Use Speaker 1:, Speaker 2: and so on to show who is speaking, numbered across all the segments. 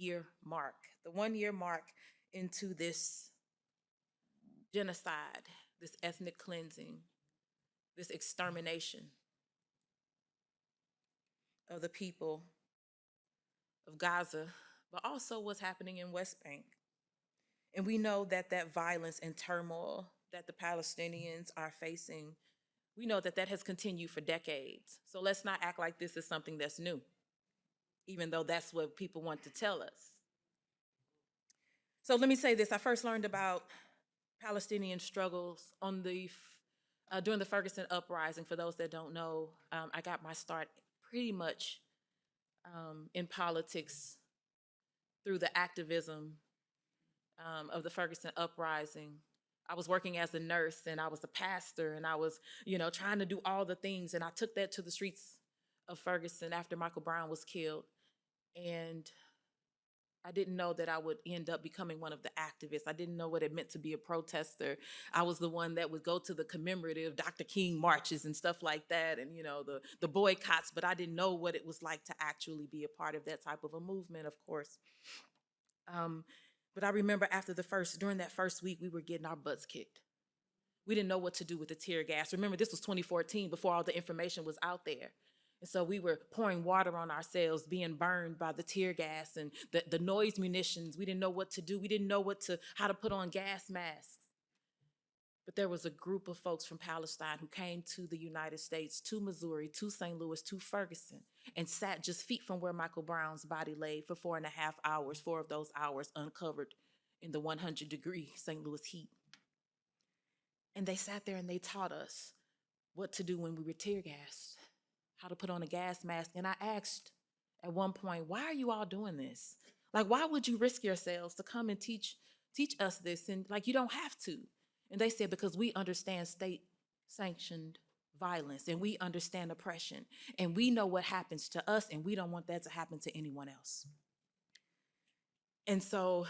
Speaker 1: 1-year mark, the 1-year mark into this genocide, this ethnic cleansing, this extermination of the people of Gaza, but also what's happening in West Bank. And we know that that violence and turmoil that the Palestinians are facing, we know that that has continued for decades. So let's not act like this is something that's new, even though that's what people want to tell us. So let me say this. I first learned about Palestinian struggles on during the Ferguson uprising. For those that don't know, I got my start pretty much in politics through the activism of the Ferguson uprising. I was working as a nurse and I was a pastor and I was, trying to do all the things. And I took that to the streets of Ferguson after Michael Brown was killed. And I didn't know that I would end up becoming one of the activists. I didn't know what it meant to be a protester. I was the one that would go to the commemorative Dr. King marches and stuff like that and, the boycotts, but I didn't know what it was like to actually be a part of that type of a movement, of course. But I remember during that first week, we were getting our butts kicked. We didn't know what to do with the tear gas. Remember, this was 2014, before all the information was out there. And so we were pouring water on ourselves, being burned by the tear gas and the noise munitions. We didn't know what to do. We didn't know how to put on gas masks. But there was a group of folks from Palestine who came to the United States, to Missouri, to St. Louis, to Ferguson, and sat just feet from where Michael Brown's body lay for 4.5 hours, 4 of those hours uncovered in the 100-degree St. Louis heat. And they sat there and they taught us what to do when we were tear gassed, how to put on a gas mask. And I asked at one point, why are you all doing this? Like, why would you risk yourselves to come and teach us this? And you don't have to. And they said, because we understand state-sanctioned violence and we understand oppression and we know what happens to us and we don't want that to happen to anyone else. And so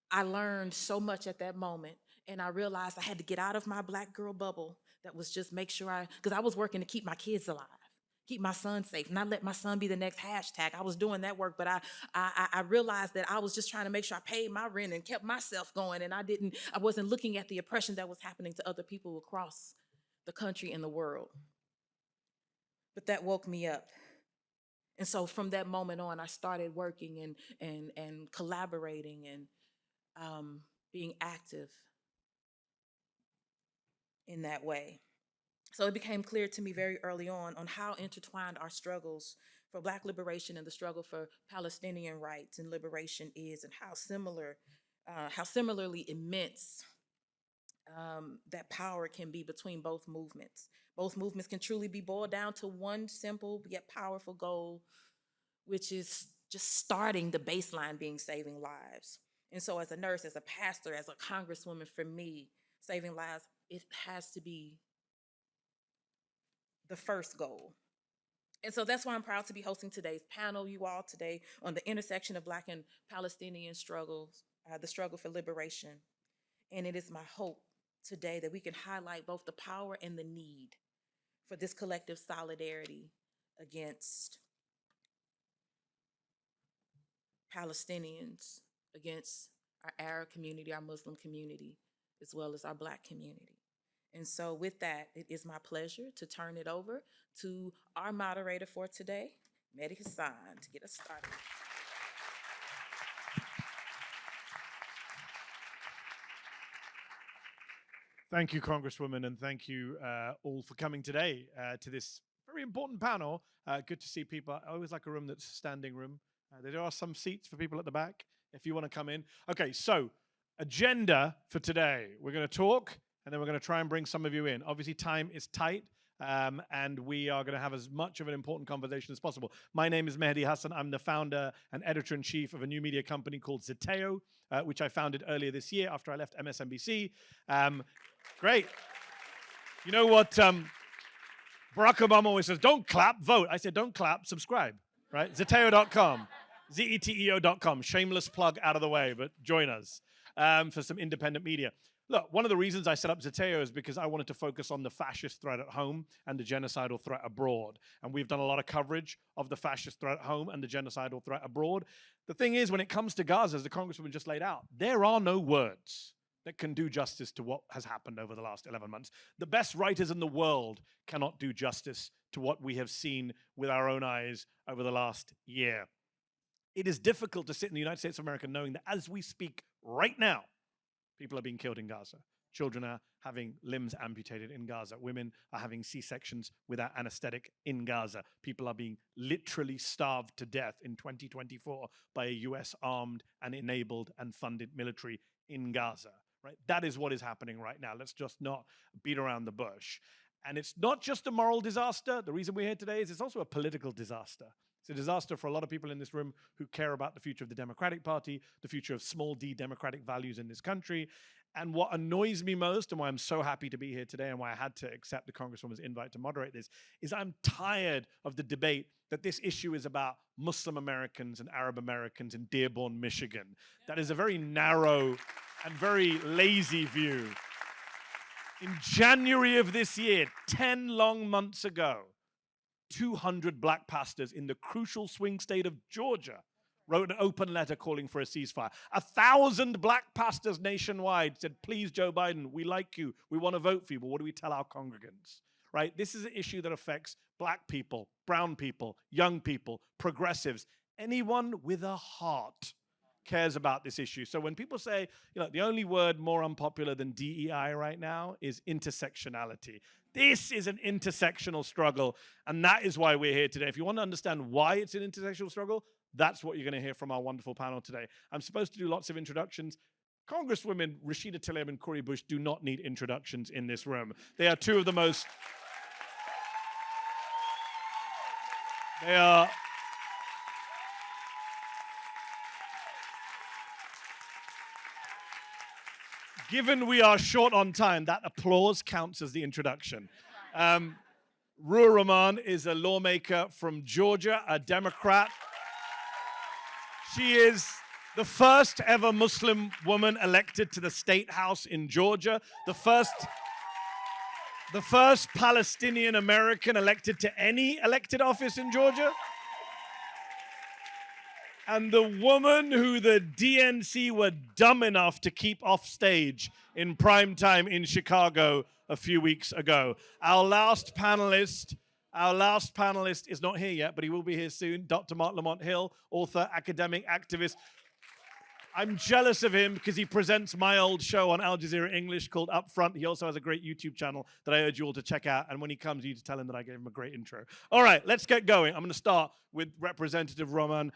Speaker 1: I learned so much at that moment, and I realized I had to get out of my Black girl bubble that was just because I was working to keep my kids alive, keep my son safe, not let my son be the next hashtag. I was doing that work, but I realized that I was just trying to make sure I paid my rent and kept myself going, and I wasn't looking at the oppression that was happening to other people across the country and the world. But that woke me up. And so from that moment on, I started working and collaborating and being active in that way. So it became clear to me very early on how intertwined our struggles for Black liberation and the struggle for Palestinian rights and liberation is, and how similarly immense that power can be between both movements. Both movements can truly be boiled down to one simple yet powerful goal, which is just starting the baseline being saving lives. And so as a nurse, as a pastor, as a congresswoman, for me, saving lives, it has to be the first goal. And so that's why I'm proud to be hosting today's panel, you all, today on the intersection of Black and Palestinian struggles, the struggle for liberation. And it is my hope today that we can highlight both the power and the need for this collective solidarity against Palestinians, against our Arab community, our Muslim community, as well as our Black community. And so with that, it is my pleasure to turn it over to our moderator for today, Mehdi Hasan, to get us started.
Speaker 2: Thank you, Congresswoman, and thank you all for coming today to this very important panel. Good to see people. I always like a room that's a standing room. There are some seats for people at the back if you want to come in. Okay, so agenda for today. We're going to talk, and then we're going to try and bring some of you in. Obviously, time is tight, and we are going to have as much of an important conversation as possible. My name is Mehdi Hasan. I'm the founder and editor-in-chief of a new media company called Zeteo, which I founded earlier this year after I left MSNBC. Great. You know what Barack Obama always says, don't clap, vote. I said, don't clap, subscribe, right? Zeteo.com, Zeteo.com. Shameless plug out of the way, but join us for some independent media. Look, one of the reasons I set up Zateo is because I wanted to focus on the fascist threat at home and the genocidal threat abroad. And we've done a lot of coverage of the fascist threat at home and the genocidal threat abroad. The thing is, when it comes to Gaza, as the Congresswoman just laid out, there are no words that can do justice to what has happened over the last 11 months. The best writers in the world cannot do justice to what we have seen with our own eyes over the last year. It is difficult to sit in the United States of America knowing that as we speak right now, people are being killed in Gaza. Children are having limbs amputated in Gaza. Women are having C-sections without anesthetic in Gaza. People are being literally starved to death in 2024 by a US armed and enabled and funded military in Gaza. Right? That is what is happening right now. Let's just not beat around the bush. And it's not just a moral disaster. The reason we're here today is it's also a political disaster. It's a disaster for a lot of people in this room who care about the future of the Democratic Party, the future of small d democratic values in this country. And what annoys me most, and why I'm so happy to be here today, and why I had to accept the Congresswoman's invite to moderate this, is I'm tired of the debate that this issue is about Muslim Americans and Arab Americans in Dearborn, Michigan. That is a very narrow and very lazy view. In January of this year, 10 long months ago, 200 black pastors in the crucial swing state of Georgia wrote an open letter calling for a ceasefire. 1,000 black pastors nationwide said, please, Joe Biden, we like you. We want to vote for you. But what do we tell our congregants? Right? This is an issue that affects black people, brown people, young people, progressives. Anyone with a heart cares about this issue. So when people say, the only word more unpopular than DEI right now is intersectionality. This is an intersectional struggle, and that is why we're here today. If you want to understand why it's an intersectional struggle, that's what you're going to hear from our wonderful panel today. I'm supposed to do lots of introductions. Congresswomen Rashida Tlaib and Cori Bush do not need introductions in this room. They are two of the most... They are... Given we are short on time, that applause counts as the introduction. Ruwa Romman is a lawmaker from Georgia, a Democrat. She is the first ever Muslim woman elected to the state house in Georgia, the first Palestinian American elected to any elected office in Georgia. And the woman who the DNC were dumb enough to keep off stage in prime time in Chicago a few weeks ago. Our last panelist is not here yet, but he will be here soon. Dr. Marc Lamont Hill, author, academic, activist. I'm jealous of him because he presents my old show on Al Jazeera English called Up Front. He also has a great YouTube channel that I urge you all to check out. And when he comes, you need to tell him that I gave him a great intro. All right, let's get going. I'm going to start with Representative Romman.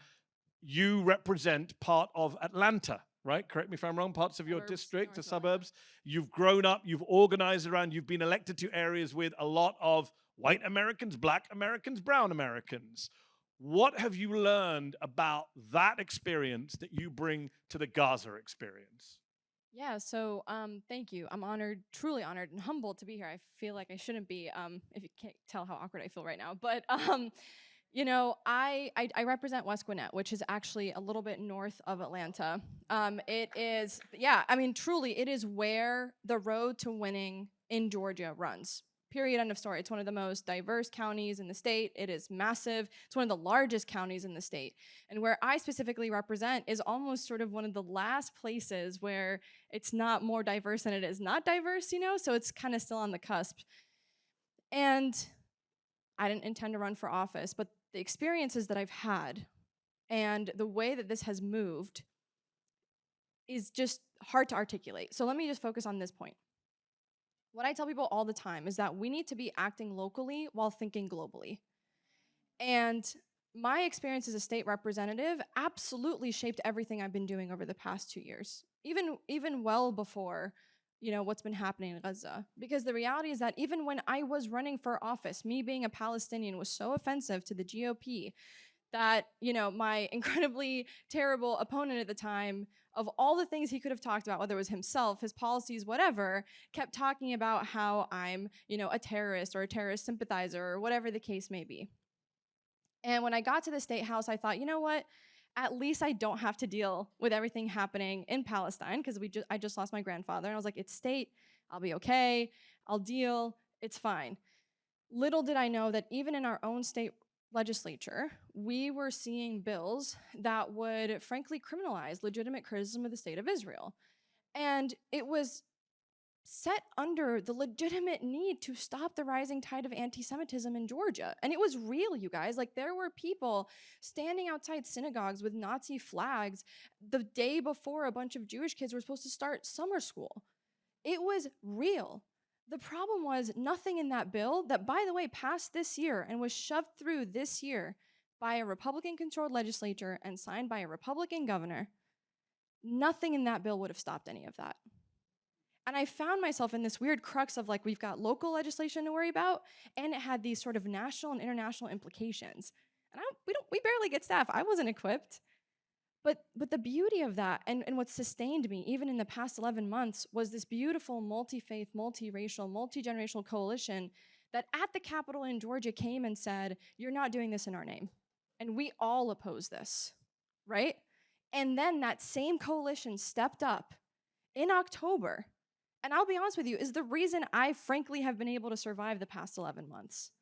Speaker 2: You represent part of Atlanta, right? Correct me if I'm wrong, parts of your district, the suburbs. You've grown up, you've organized around, you've been elected to areas with a lot of white Americans, black Americans, brown Americans. What have you learned about that experience that you bring to the Gaza experience?
Speaker 3: Yeah, so thank you. I'm honored, truly honored and humbled to be here. I feel like I shouldn't be, if you can't tell how awkward I feel right now. But I represent West Gwinnett, which is actually a little bit north of Atlanta. It is, truly, it is where the road to winning in Georgia runs. Period, end of story. It's one of the most diverse counties in the state. It is massive. It's one of the largest counties in the state. And where I specifically represent is almost sort of one of the last places where it's not more diverse than it is not diverse, so it's kind of still on the cusp. And I didn't intend to run for office, but the experiences that I've had and the way that this has moved is just hard to articulate. So let me just focus on this point. What I tell people all the time is that we need to be acting locally while thinking globally. And my experience as a state representative absolutely shaped everything I've been doing over the past 2 years, even well before what's been happening in Gaza. Because the reality is that even when I was running for office, me being a Palestinian was so offensive to the GOP that, my incredibly terrible opponent at the time, of all the things he could have talked about, whether it was himself, his policies, whatever, kept talking about how I'm, a terrorist or a terrorist sympathizer or whatever the case may be. And when I got to the State House, I thought, you know what? at least I don't have to deal with everything happening in Palestine, because I just lost my grandfather. And I was like, it's state, I'll be okay, I'll deal, it's fine. Little did I know that even in our own state legislature, we were seeing bills that would frankly criminalize legitimate criticism of the state of Israel. And it was set under the legitimate need to stop the rising tide of anti-Semitism in Georgia. And it was real, you guys. Like, there were people standing outside synagogues with Nazi flags the day before a bunch of Jewish kids were supposed to start summer school. It was real. The problem was nothing in that bill that, by the way, passed this year and was shoved through this year by a Republican-controlled legislature and signed by a Republican governor. Nothing in that bill would have stopped any of that. And I found myself in this weird crux of, like, we've got local legislation to worry about, and it had these sort of national and international implications. And we barely get staff. I wasn't equipped. But the beauty of that, and what sustained me, even in the past 11 months, was this beautiful multi-faith, multi-racial, multi-generational coalition that at the Capitol in Georgia came and said, you're not doing this in our name. And we all oppose this, right? And then that same coalition stepped up in October, and I'll be honest with you, is the reason I frankly have been able to survive the past 11 months.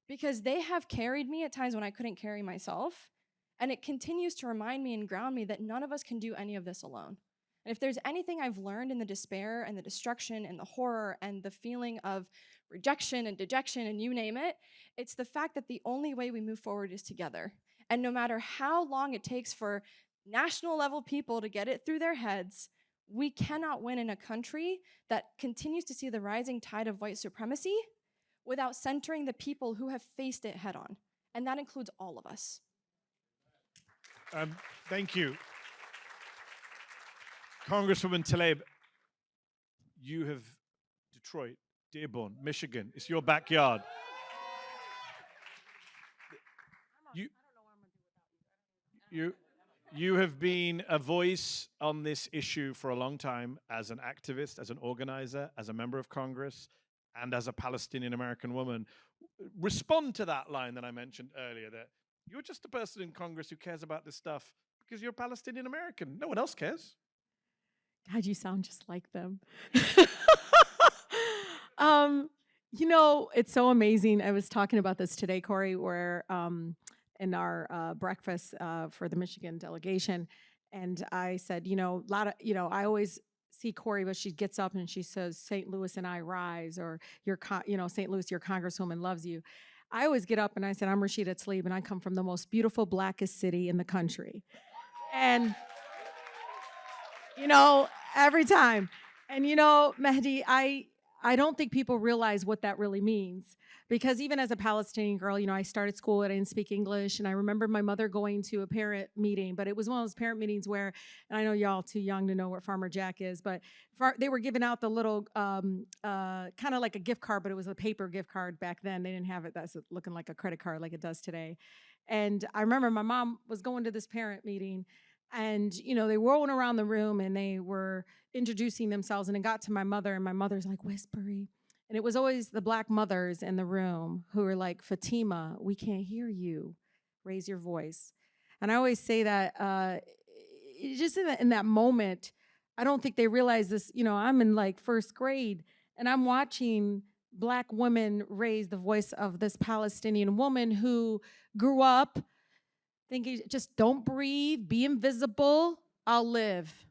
Speaker 3: Because they have carried me at times when I couldn't carry myself, and it continues to remind me and ground me that none of us can do any of this alone. And if there's anything I've learned in the despair and the destruction and the horror and the feeling of rejection and dejection and you name it, it's the fact that the only way we move forward is together. And no matter how long it takes for national level people to get it through their heads, we cannot win in a country that continues to see the rising tide of white supremacy without centering the people who have faced it head on. And that includes all of us.
Speaker 2: Thank you. Congresswoman Tlaib, you have Detroit, Dearborn, Michigan. It's your backyard. You have been a voice on this issue for a long time as an activist, as an organizer, as a member of Congress, and as a Palestinian American woman. Respond to that line that I mentioned earlier, that you're just a person in Congress who cares about this stuff because you're Palestinian American. No one else cares.
Speaker 4: God, you sound just like them. You know, it's so amazing. I was talking about this today, Cori, where in our breakfast for the Michigan delegation, and I said, I always see Cori, but she gets up and she says, "St. Louis and I rise," or St. Louis, your Congresswoman loves you. I always get up and I said, "I'm Rashida Tlaib, and I come from the most beautiful, blackest city in the country." And, every time. And, Mehdi, I don't think people realize what that really means. Because even as a Palestinian girl, I started school, I didn't speak English, and I remember my mother going to a parent meeting, but it was one of those parent meetings where, and I know y'all too young to know what Farmer Jack is, but they were giving out the little, kind of like a gift card, but it was a paper gift card back then. They didn't have it that's looking like a credit card like it does today. And I remember my mom was going to this parent meeting, and, they were rolling around the room and they were introducing themselves, and it got to my mother, and my mother's like, "Whispery." And it was always the black mothers in the room who were like, "Fatima, we can't hear you. Raise your voice." And I always say that just in that moment, I don't think they realize this. I'm in like first grade, and I'm watching black women raise the voice of this Palestinian woman who grew up thinking, just don't breathe, be invisible, I'll live.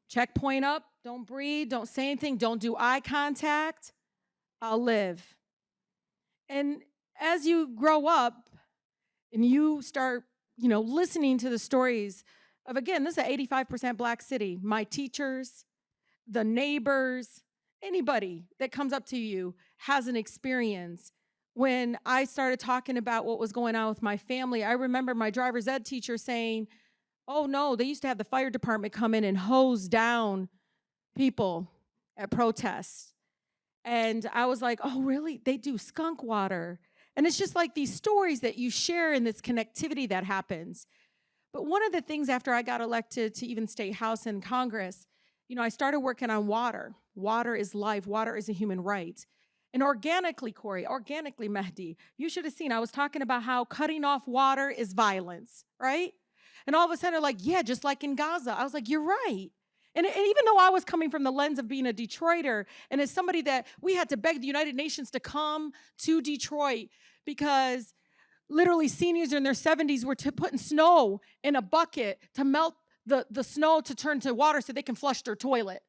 Speaker 4: Checkpoint up, don't breathe, don't say anything, don't do eye contact, I'll live. And as you grow up and you start, listening to the stories of, again, this is an 85% black city, my teachers, the neighbors, anybody that comes up to you has an experience. When I started talking about what was going on with my family, I remember my driver's ed teacher saying, "Oh no, they used to have the fire department come in and hose down people at protests." And I was like, "Oh really? They do skunk water." And it's just like these stories that you share and this connectivity that happens. But one of the things after I got elected to even state house and Congress, I started working on water. Water is life. Water is a human right. And organically, Cori, Mehdi, you should have seen, I was talking about how cutting off water is violence, right? And all of a sudden, they're like, yeah, just like in Gaza. I was like, you're right. And even though I was coming from the lens of being a Detroiter, and as somebody that we had to beg the United Nations to come to Detroit because literally seniors in their 70s were putting snow in a bucket to melt the snow to turn to water so they can flush their toilet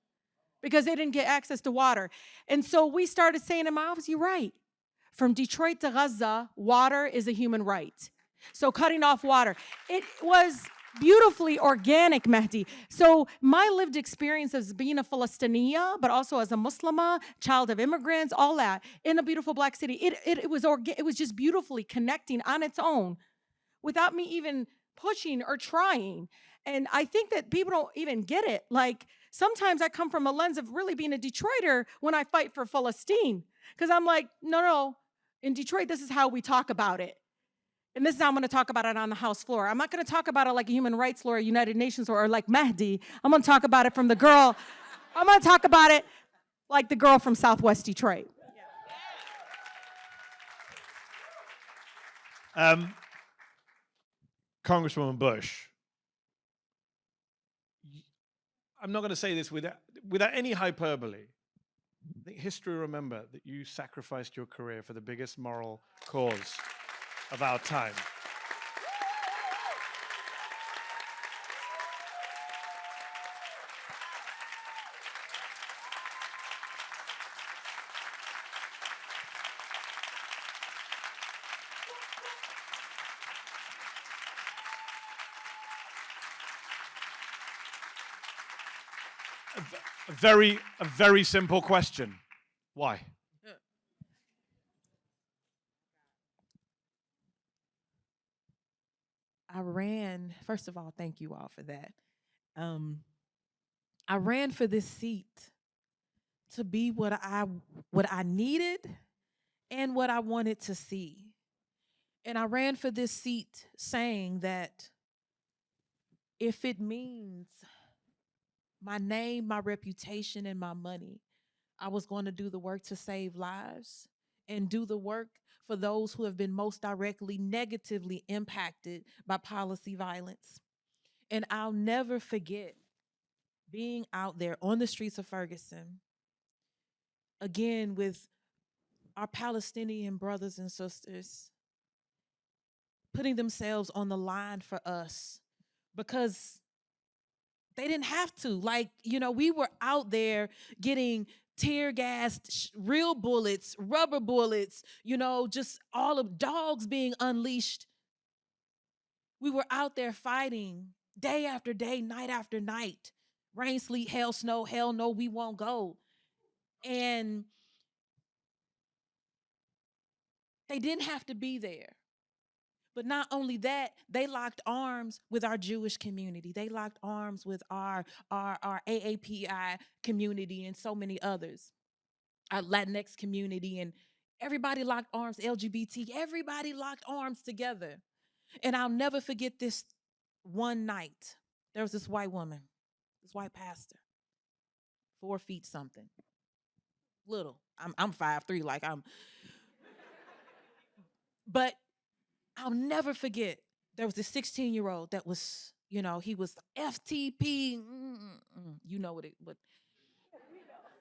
Speaker 4: because they didn't get access to water. And so we started saying in my office, you're right. From Detroit to Gaza, water is a human right. So cutting off water. It was beautifully organic, Mehdi. So my lived experience as being a Palestinian, but also as a Muslima, child of immigrants, all that, in a beautiful black city, it was just beautifully connecting on its own without me even pushing or trying. And I think that people don't even get it. Like, sometimes I come from a lens of really being a Detroiter when I fight for Palestine. Because I'm like, no, in Detroit, this is how we talk about it. And this is how I'm going to talk about it on the House floor. I'm not going to talk about it like a human rights lawyer, United Nations, or like Mehdi. I'm going to talk about it from the girl. I'm going to talk about it like the girl from Southwest Detroit.
Speaker 2: Congresswoman Bush, I'm not going to say this without any hyperbole. I think history will remember that you sacrificed your career for the biggest moral cause of our time. A very simple question. Why?
Speaker 1: I ran, first of all, thank you all for that. I ran for this seat to be what I needed and what I wanted to see. And I ran for this seat saying that if it means my name, my reputation, and my money, I was going to do the work to save lives and do the work for those who have been most directly negatively impacted by policy violence. And I'll never forget being out there on the streets of Ferguson, again with our Palestinian brothers and sisters, putting themselves on the line for us because they didn't have to. Like, we were out there getting tear gassed, real bullets, rubber bullets, just all of dogs being unleashed. We were out there fighting day after day, night after night. Rain, sleet, hail, snow, hell no, we won't go. And they didn't have to be there. But not only that, they locked arms with our Jewish community. They locked arms with our AAPI community and so many others, our Latinx community, and everybody locked arms, LGBT, everybody locked arms together. And I'll never forget this one night. There was this white woman, this white pastor, 4 feet something, little. I'm 5'3", like I'm. But I'll never forget, there was this 16-year-old that was, he was FTP, you know what it was.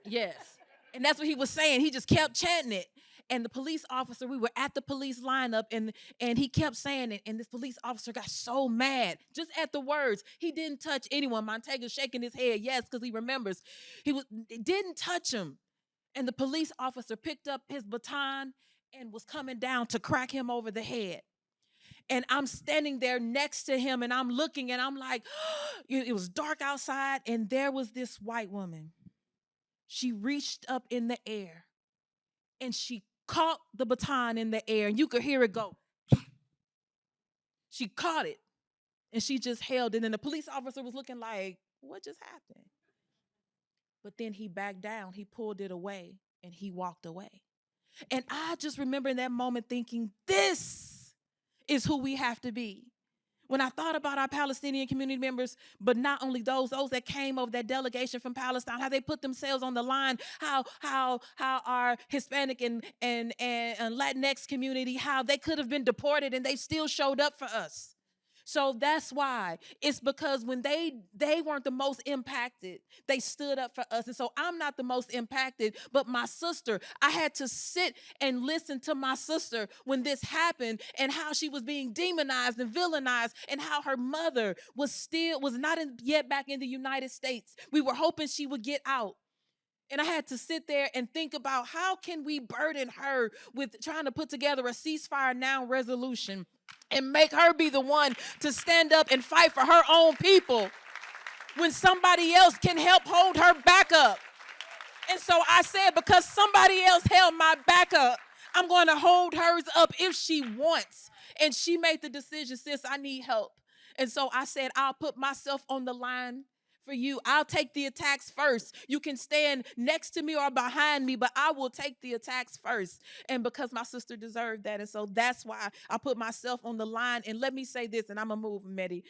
Speaker 1: Yes. And that's what he was saying. He just kept chanting it. And the police officer, we were at the police lineup, and he kept saying it. And this police officer got so mad just at the words. He didn't touch anyone. Montega's shaking his head, yes, because he remembers. Didn't touch him. And the police officer picked up his baton and was coming down to crack him over the head. And I'm standing there next to him, and I'm looking, and I'm like, it was dark outside, and there was this white woman. She reached up in the air, and she caught the baton in the air, and you could hear it go. She caught it, and she just held it, and the police officer was looking like, what just happened? But then he backed down, he pulled it away, and he walked away. And I just remember in that moment thinking, this is who we have to be. When I thought about our Palestinian community members, but not only those that came over, that delegation from Palestine, how they put themselves on the line, how our Hispanic and Latinx community, how they could have been deported and they still showed up for us. So that's why. It's because when they weren't the most impacted, they stood up for us. And so I'm not the most impacted, but my sister, I had to sit and listen to my sister when this happened and how she was being demonized and villainized and how her mother was not yet back in the United States. We were hoping she would get out. And I had to sit there and think about how can we burden her with trying to put together a ceasefire now resolution and make her be the one to stand up and fight for her own people when somebody else can help hold her back up. And so I said, because somebody else held my back up, I'm going to hold hers up if she wants. And she made the decision, sis, I need help. And so I said, I'll put myself on the line for you. I'll take the attacks first. You can stand next to me or behind me, but I will take the attacks first. And because my sister deserved that. And so that's why I put myself on the line. And let me say this, and I'm going to move, Mehdi.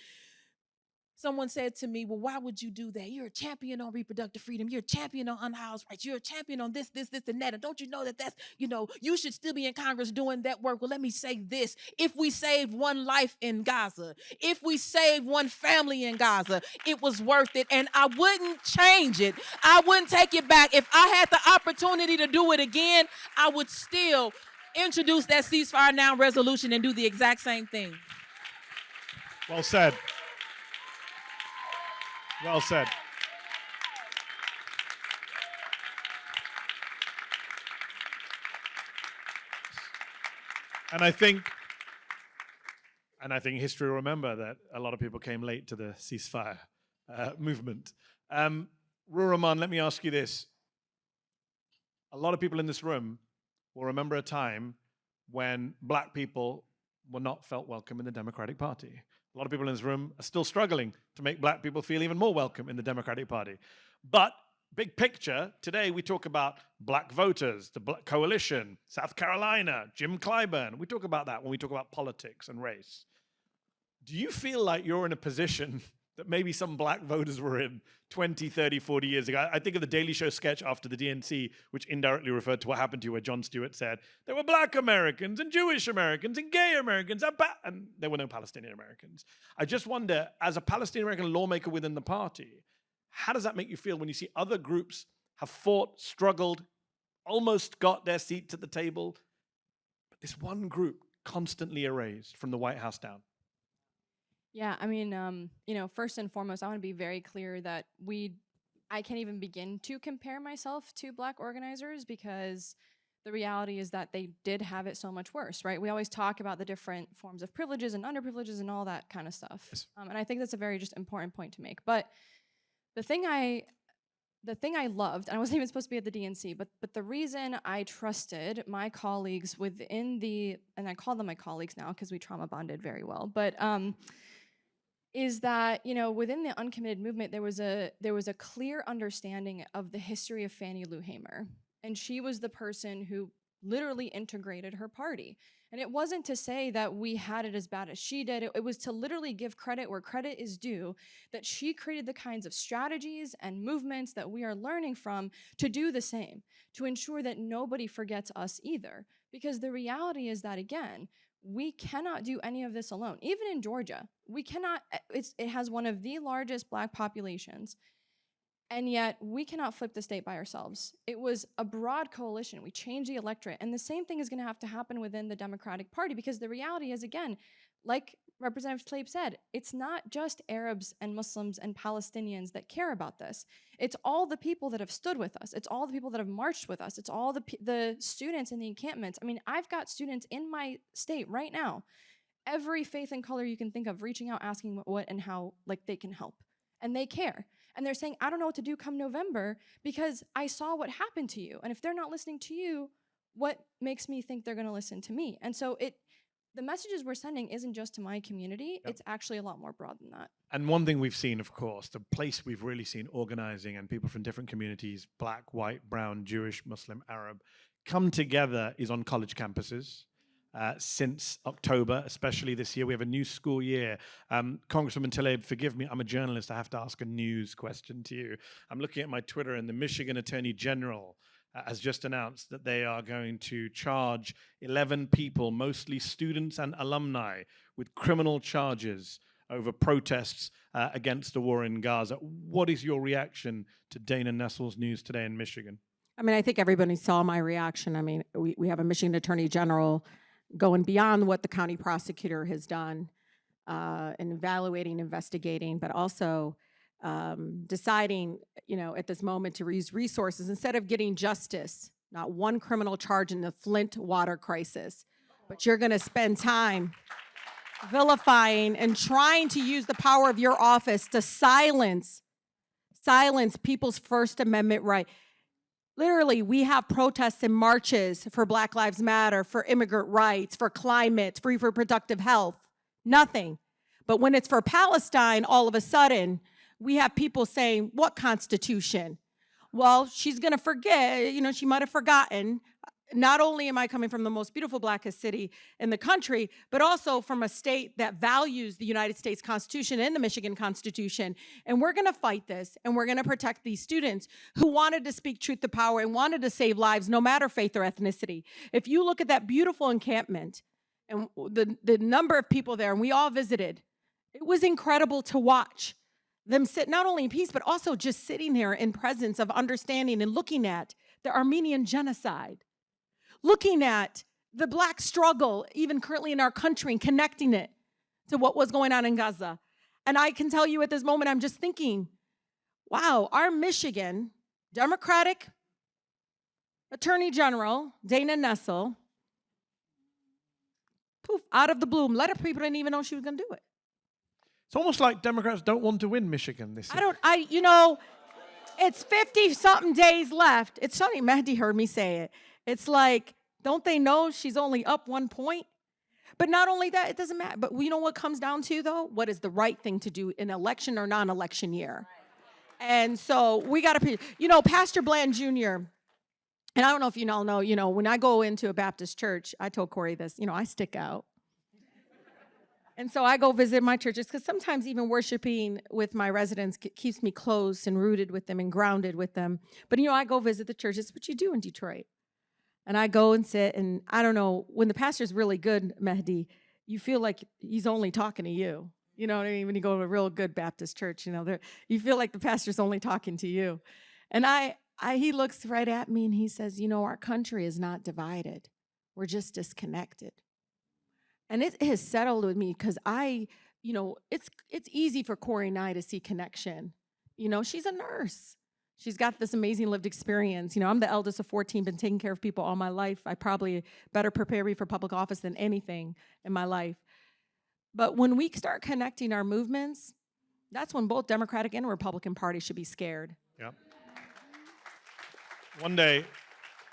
Speaker 1: Someone said to me, well, why would you do that? You're a champion on reproductive freedom. You're a champion on unhoused rights. You're a champion on this, and that. And don't you know that that's, you should still be in Congress doing that work? Well, let me say this. If we saved one life in Gaza, if we saved one family in Gaza, it was worth it. And I wouldn't change it. I wouldn't take it back. If I had the opportunity to do it again, I would still introduce that ceasefire now resolution and do the exact same thing.
Speaker 2: Well said. Well said. And I think history will remember that a lot of people came late to the ceasefire movement. Ruwa Romman, let me ask you this. A lot of people in this room will remember a time when black people were not felt welcome in the Democratic Party. A lot of people in this room are still struggling to make black people feel even more welcome in the Democratic Party. But big picture, today we talk about black voters, the Black Coalition, South Carolina, Jim Clyburn. We talk about that when we talk about politics and race. Do you feel like you're in a position that maybe some black voters were in 20, 30, 40 years ago? I think of the Daily Show sketch after the DNC, which indirectly referred to what happened to you, where Jon Stewart said, there were black Americans and Jewish Americans and gay Americans, and there were no Palestinian Americans. I just wonder, as a Palestinian American lawmaker within the party, how does that make you feel when you see other groups have fought, struggled, almost got their seats at the table, but this one group constantly erased from the White House down?
Speaker 3: Yeah, I mean, first and foremost, I want to be very clear that I can't even begin to compare myself to black organizers because the reality is that they did have it so much worse, right? We always talk about the different forms of privileges and underprivileges and all that kind of stuff.
Speaker 2: Yes.
Speaker 3: And I think that's a very just important point to make. But the thing I loved, and I wasn't even supposed to be at the DNC, but the reason I trusted my colleagues within and I call them my colleagues now because we trauma bonded very well, but is that, within the uncommitted movement, there was a clear understanding of the history of Fannie Lou Hamer. And she was the person who literally integrated her party. And it wasn't to say that we had it as bad as she did. It was to literally give credit where credit is due, that she created the kinds of strategies and movements that we are learning from to do the same, to ensure that nobody forgets us either. Because the reality is that, again, we cannot do any of this alone. Even in Georgia, we cannot, it has one of the largest black populations, and yet we cannot flip the state by ourselves. It was a broad coalition. We changed the electorate, and the same thing is gonna have to happen within the Democratic Party because the reality is, again, like Representative Tlaib said, it's not just Arabs and Muslims and Palestinians that care about this. It's all the people that have stood with us. It's all the people that have marched with us. It's all the students in the encampments. I mean, I've got students in my state right now, every faith and color you can think of, reaching out, asking what and how they can help. And they care. And they're saying, I don't know what to do come November because I saw what happened to you. And if they're not listening to you, what makes me think they're gonna listen to me? And so the messages we're sending isn't just to my community, it's actually a lot more broad than that.
Speaker 2: And one thing we've seen, of course, the place we've really seen organizing and people from different communities, black, white, brown, Jewish, Muslim, Arab, come together is on college campuses. Since October, especially this year, we have a new school year. Congresswoman Tlaib, forgive me, I'm a journalist, I have to ask a news question to you. I'm looking at my Twitter and the Michigan Attorney General has just announced that they are going to charge 11 people, mostly students and alumni, with criminal charges over protests against the war in Gaza. What is your reaction to Dana Nessel's news today in Michigan?
Speaker 4: I mean, I think everybody saw my reaction. I mean, we have a Michigan Attorney General going beyond what the county prosecutor has done in evaluating, investigating, but also deciding, at this moment to use resources instead of getting justice, not one criminal charge in the Flint water crisis, but you're going to spend time vilifying and trying to use the power of your office to silence people's First Amendment right. Literally, we have protests and marches for Black Lives Matter, for immigrant rights, for climate, for reproductive health. Nothing. But when it's for Palestine, all of a sudden, we have people saying, what Constitution? Well, she's going to forget, she might have forgotten. Not only am I coming from the most beautiful Blackest city in the country, but also from a state that values the United States Constitution and the Michigan Constitution. And we're going to fight this, and we're going to protect these students who wanted to speak truth to power and wanted to save lives, no matter faith or ethnicity. If you look at that beautiful encampment and the number of people there, and we all visited, it was incredible to watch them sit not only in peace, but also just sitting there in presence of understanding and looking at the Armenian genocide, looking at the Black struggle, even currently in our country, and connecting it to what was going on in Gaza. And I can tell you at this moment, I'm just thinking, wow, our Michigan Democratic Attorney General, Dana Nessel, poof, out of the blue, let her people didn't even know she was going to do it.
Speaker 2: It's almost like Democrats don't want to win Michigan this year.
Speaker 4: It's 50-something days left. It's funny, Mehdi heard me say it. It's like, don't they know she's only up 1 point? But not only that, it doesn't matter. But you know what comes down to, though? What is the right thing to do in election or non-election year? And so we got to, Pastor Bland Jr., and I don't know if you all know, when I go into a Baptist church, I told Cori this, I stick out. And so I go visit my churches because sometimes even worshiping with my residents keeps me close and rooted with them and grounded with them. But, I go visit the churches. It's what you do in Detroit. And I go and sit, and I don't know, when the pastor's really good, Mehdi, you feel like he's only talking to you. You know what I mean? When you go to a real good Baptist church, you feel like the pastor's only talking to you. And he looks right at me and he says, our country is not divided. We're just disconnected. And it has settled with me because it's easy for Cori and I to see connection. She's a nurse. She's got this amazing lived experience. I'm the eldest of 14, been taking care of people all my life. I probably better prepare me for public office than anything in my life. But when we start connecting our movements, that's when both Democratic and Republican parties should be scared.
Speaker 2: Yeah. One day,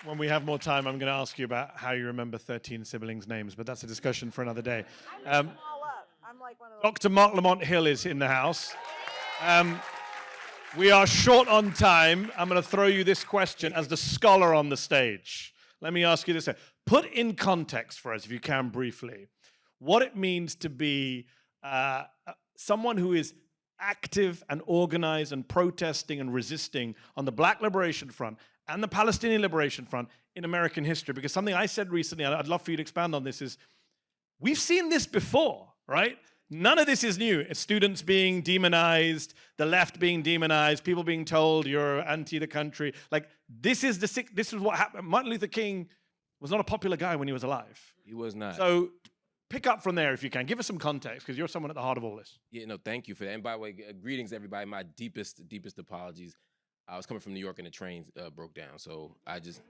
Speaker 2: when we have more time, I'm going to ask you about how you remember 13 siblings' names, but that's a discussion for another day.
Speaker 4: I make them all up. I'm like one of those.
Speaker 2: Dr. Marc Lamont Hill is in the house. We are short on time. I'm going to throw you this question as the scholar on the stage. Let me ask you this. Put in context for us, if you can briefly, what it means to be someone who is active and organized and protesting and resisting on the Black Liberation Front and the Palestinian Liberation Front in American history. Because something I said recently, and I'd love for you to expand on this, is we've seen this before, right? None of this is new. It's students being demonized, the left being demonized, people being told you're anti the country. Like, this is what happened. Martin Luther King was not a popular guy when he was alive.
Speaker 5: He was not.
Speaker 2: So pick up from there if you can. Give us some context, because you're someone at the heart of all this.
Speaker 5: Yeah, no, thank you for that. And by the way, greetings, everybody. My deepest apologies. I was coming from New York and the train broke down. So I just,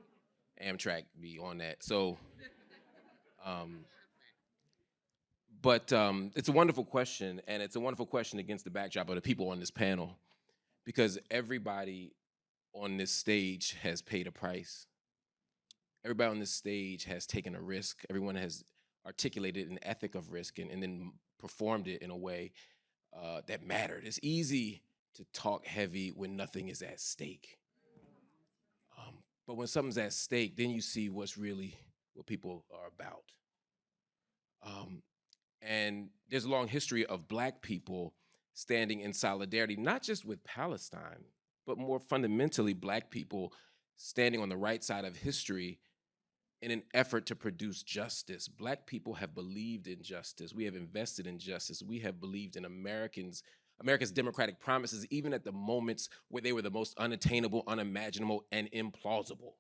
Speaker 5: Amtrak be on that. So, but it's a wonderful question, and it's a wonderful question against the backdrop of the people on this panel, because everybody on this stage has paid a price. Everybody on this stage has taken a risk. Everyone has articulated an ethic of risk and then performed it in a way that mattered. It's easy to talk heavy when nothing is at stake. But when something's at stake, then you see what people are about. And there's a long history of Black people standing in solidarity, not just with Palestine, but more fundamentally, Black people standing on the right side of history in an effort to produce justice. Black people have believed in justice. We have invested in justice. We have believed in America's democratic promises, even at the moments where they were the most unattainable, unimaginable, and implausible.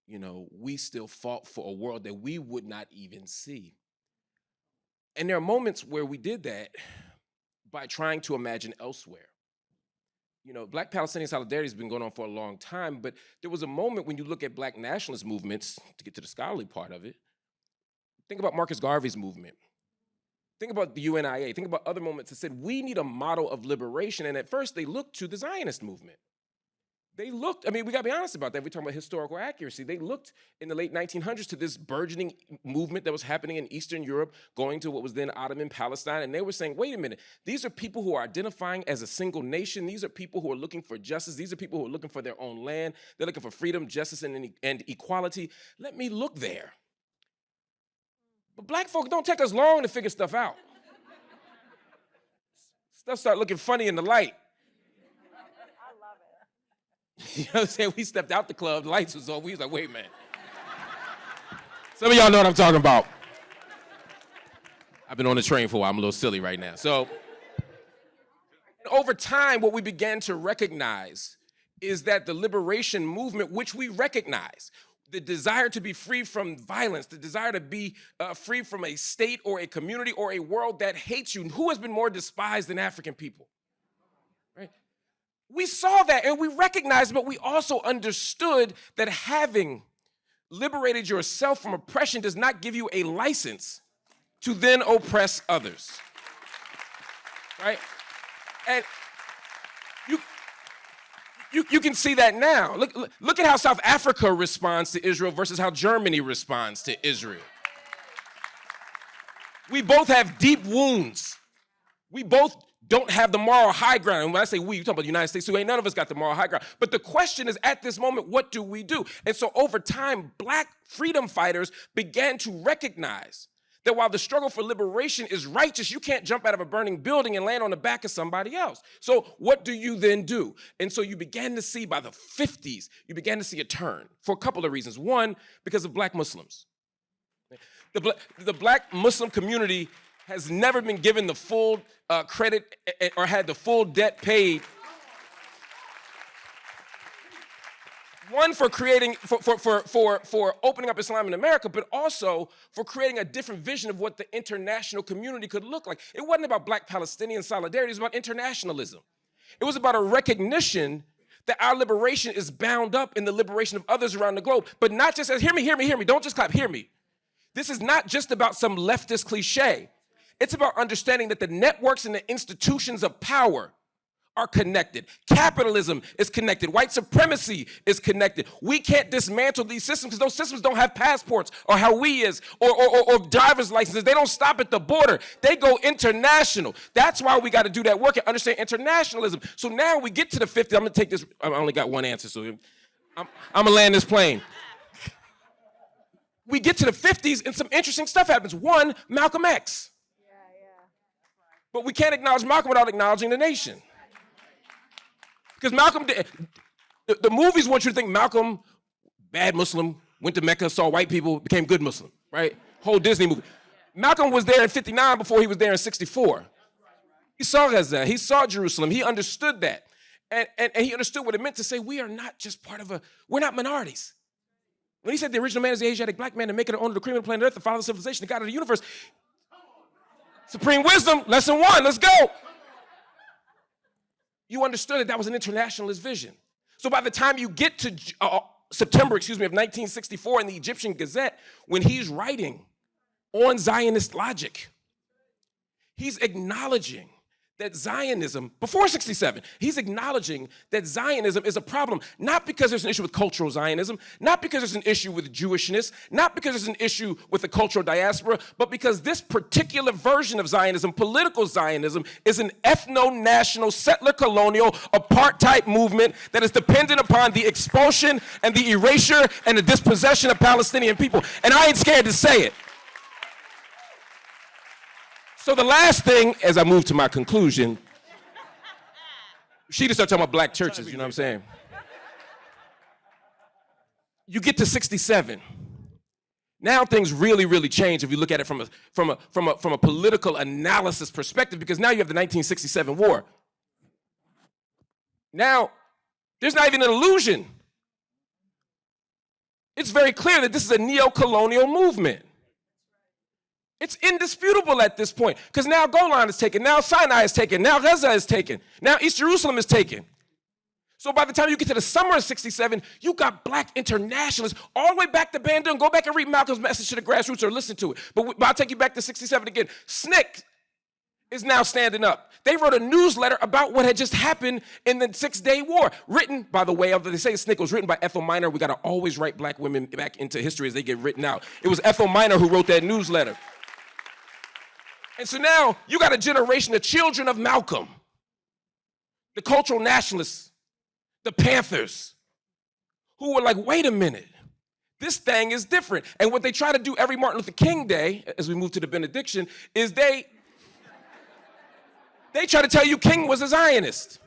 Speaker 5: You know, we still fought for a world that we would not even see. And there are moments where we did that by trying to imagine elsewhere. You know, Black-Palestinian solidarity has been going on for a long time, but there was a moment when you look at Black nationalist movements, to get to the scholarly part of it, think about Marcus Garvey's movement. Think about the UNIA. Think about other moments that said, we need a model of liberation. And at first, they looked to the Zionist movement. They looked, I mean, we gotta be honest about that. We're talking about historical accuracy. They looked in the late 1900s to this burgeoning movement that was happening in Eastern Europe, going to what was then Ottoman Palestine, and they were saying, wait a minute, these are people who are identifying as a single nation. These are people who are looking for justice. These are people who are looking for their own land. They're looking for freedom, justice, and equality. Let me look there. But Black folk don't take us long to figure stuff out. Stuff start looking funny in the light. You know what I'm saying? We stepped out the club, the lights was on. We was like, wait a minute. Some of y'all know what I'm talking about. I've been on the train for a while. I'm a little silly right now. So, over time, what we began to recognize is that the liberation movement, which we recognize, the desire to be free from violence, the desire to be free from a state or a community or a world that hates you. Who has been more despised than African people? Right? We saw that and we recognized, but we also understood that having liberated yourself from oppression does not give you a license to then oppress others, right? And you can see that now. Look at how South Africa responds to Israel versus how Germany responds to Israel. We both have deep wounds. We both don't have the moral high ground. And when I say we, you talk about the United States too, ain't none of us got the moral high ground. But the question is, at this moment, what do we do? And so over time, Black freedom fighters began to recognize that while the struggle for liberation is righteous, you can't jump out of a burning building and land on the back of somebody else. So what do you then do? And so you began to see by the 50s, you began to see a turn for a couple of reasons. One, because of Black Muslims. The Black Muslim community has never been given the full credit or had the full debt paid. One, for creating, for opening up Islam in America, but also for creating a different vision of what the international community could look like. It wasn't about Black-Palestinian solidarity, it was about internationalism. It was about a recognition that our liberation is bound up in the liberation of others around the globe, but not just as, hear me, don't just clap, hear me. This is not just about some leftist cliche. It's about understanding that the networks and the institutions of power are connected. Capitalism is connected. White supremacy is connected. We can't dismantle these systems because those systems don't have passports or Hawaii's or driver's licenses. They don't stop at the border. They go international. That's why we got to do that work and understand internationalism. So now we get to the 50s. I'm going to take this. I only got one answer, so I'm going to land this plane. We get to the 50s and some interesting stuff happens. One, Malcolm X. But we can't acknowledge Malcolm without acknowledging the nation. Because Malcolm, the movies want you to think Malcolm, bad Muslim, went to Mecca, saw white people, became good Muslim, right? Whole Disney movie. Malcolm was there in 59 before he was there in 64. He saw Gaza, he saw Jerusalem, he understood that. And he understood what it meant to say we are not just part of we're not minorities. When he said the original man is the Asiatic black man and make it an owner of the cream of the planet Earth, the father of civilization, the God of the universe. Supreme wisdom, lesson one, let's go. You understood that was an internationalist vision. So by the time you get to September, of 1964 in the Egyptian Gazette, when he's writing on Zionist logic, he's acknowledging that Zionism, before 67, he's acknowledging that Zionism is a problem, not because there's an issue with cultural Zionism, not because there's an issue with Jewishness, not because there's an issue with the cultural diaspora, but because this particular version of Zionism, political Zionism, is an ethno-national, settler colonial, apartheid movement that is dependent upon the expulsion and the erasure and the dispossession of Palestinian people. And I ain't scared to say it. So the last thing, as I move to my conclusion, she just started talking about black churches, you know what I'm saying? you get to 67. Now things really, really change if you look at it from a political analysis perspective, because now you have the 1967 war. Now, there's not even an illusion. It's very clear that this is a neo-colonial movement. It's indisputable at this point, because now Golan is taken, now Sinai is taken, now Gaza is taken, now East Jerusalem is taken. So by the time you get to the summer of 67, you got black internationalists all the way back to Bandung. Go back and read Malcolm's message to the grassroots or listen to it. But I'll take you back to 67 again. SNCC is now standing up. They wrote a newsletter about what had just happened in the 6-Day War, written, by the way, they say SNCC was written by Ethel Minor. We got to always write black women back into history as they get written out. It was Ethel Minor who wrote that newsletter. And so now you got a generation of children of Malcolm, the cultural nationalists, the Panthers, who were like, wait a minute, this thing is different. And what they try to do every Martin Luther King Day, as we move to the benediction, is they try to tell you King was a Zionist.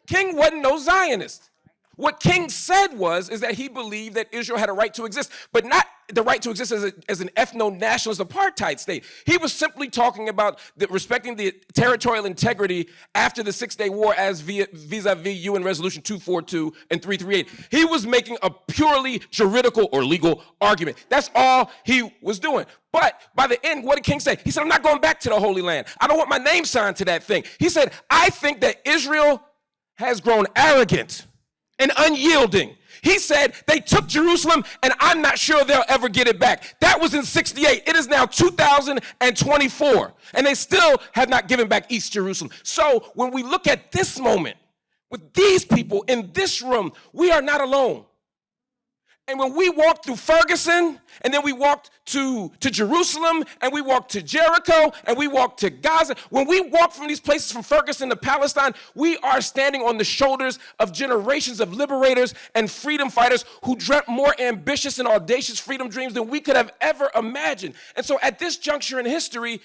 Speaker 5: King wasn't no Zionist. What King said is that he believed that Israel had a right to exist, but not the right to exist as an ethno-nationalist apartheid state. He was simply talking about respecting the territorial integrity after the 6-Day War as vis-a-vis UN Resolution 242 and 338. He was making a purely juridical or legal argument. That's all he was doing. But by the end, what did King say? He said, I'm not going back to the Holy Land. I don't want my name signed to that thing. He said, I think that Israel has grown arrogant and unyielding. He said they took Jerusalem and I'm not sure they'll ever get it back. That was in 68. It is now 2024 and they still have not given back East Jerusalem. So when we look at this moment with these people in this room, we are not alone. And when we walked through Ferguson, and then we walked to Jerusalem, and we walked to Jericho, and we walked to Gaza, when we walk from these places from Ferguson to Palestine, we are standing on the shoulders of generations of liberators and freedom fighters who dreamt more ambitious and audacious freedom dreams than we could have ever imagined. And so at this juncture in history,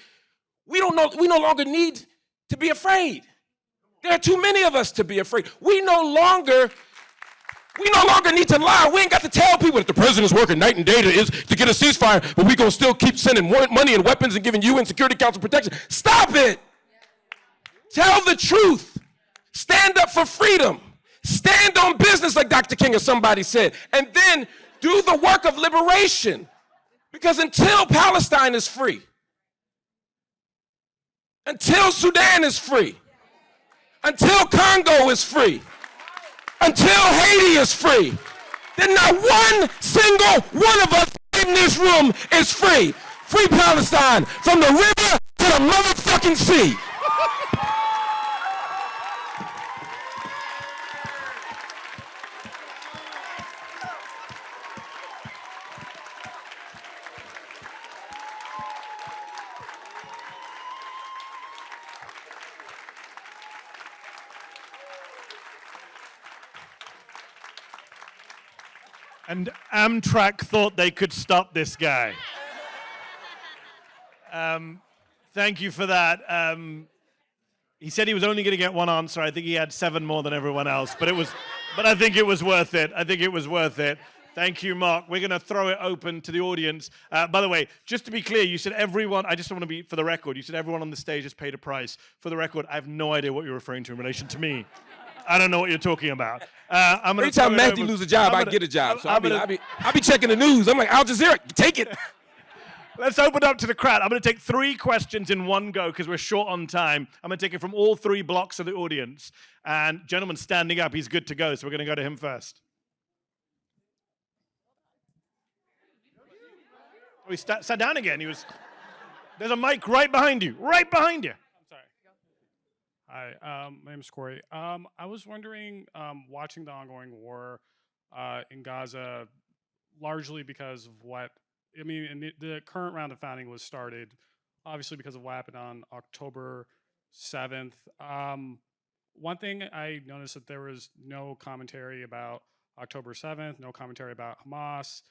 Speaker 5: we no longer need to be afraid. There are too many of us to be afraid. We no longer need to lie. We ain't got to tell people that the president's working night and day to get a ceasefire, but we gonna still keep sending money and weapons and giving UN Security Council protection. Stop it. Tell the truth. Stand up for freedom. Stand on business like Dr. King or somebody said. And then do the work of liberation. Because until Palestine is free, until Sudan is free, until Congo is free, until Haiti is free, then not one single one of us in this room is free. Free Palestine from the river to the motherfucking sea.
Speaker 2: And Amtrak thought they could stop this guy. Thank you for that. He said he was only going to get one answer. I think he had 7 more than everyone else, but I think it was worth it. I think it was worth it. Thank you, Mark. We're going to throw it open to the audience. By the way, just to be clear, you said everyone, I just want to be, for the record, you said everyone on the stage has paid a price. For the record, I have no idea what you're referring to in relation to me. I don't know what you're talking about.
Speaker 5: Every time Matthew loses a job, I get a job. So I'll be checking the news. I'm like, Al Jazeera, take it.
Speaker 2: Let's open up to the crowd. I'm going to take 3 questions in one go because we're short on time. I'm going to take it from all 3 blocks of the audience. And gentleman standing up, he's good to go. So we're going to go to him first. Oh, he sat down again. There's a mic right behind you. Right behind you.
Speaker 6: Hi, my name is Corey. I was wondering, watching the ongoing war in Gaza, largely because of the current round of founding was started, obviously because of what happened on October 7th. One thing I noticed that there was no commentary about October 7th, no commentary about Hamas.